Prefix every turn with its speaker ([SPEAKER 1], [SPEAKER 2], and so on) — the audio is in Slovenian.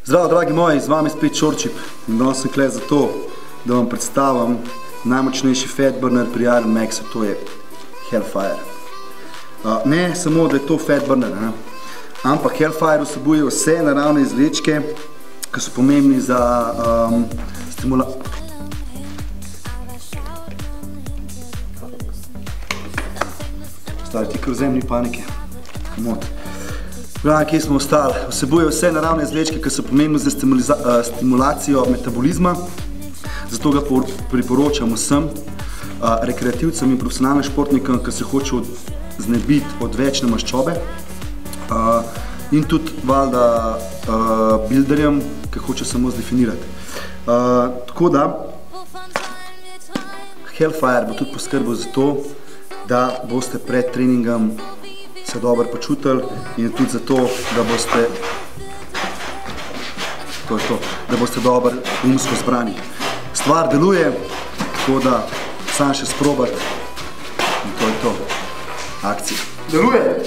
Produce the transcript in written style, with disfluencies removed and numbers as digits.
[SPEAKER 1] Zdravo, dragi moji, z vami spet Čorčip in danes sem tukaj zato, da vam predstavim najmočnejši fat burner pri Iron Maxu, to je Hellfire. Ne samo, da je to fat burner, ampak Hellfire vsebuje vse naravne izvlečke, ki so pomembni za stimulacijo. Stari, ti kar vzem, ni panike. Komod. Gledam, kje smo ostali. Vsebuje vse naravne izvlečke, ki so pomembni za stimulacijo metabolizma. Zato ga priporočam vsem rekreativcem in profesionalnim športnikom, ki se hočejo znebiti odvečne maščobe. In tudi valjda builderjem, ki hočejo samo zdefinirati. Tako da Hellfire bo tudi poskrbel za to, da boste pred treningom se dobro počutili in tudi zato, da boste dobro umsko zbrani. Stvar deluje, tako da sam še sprobati in to je to. Akcija. Deluje!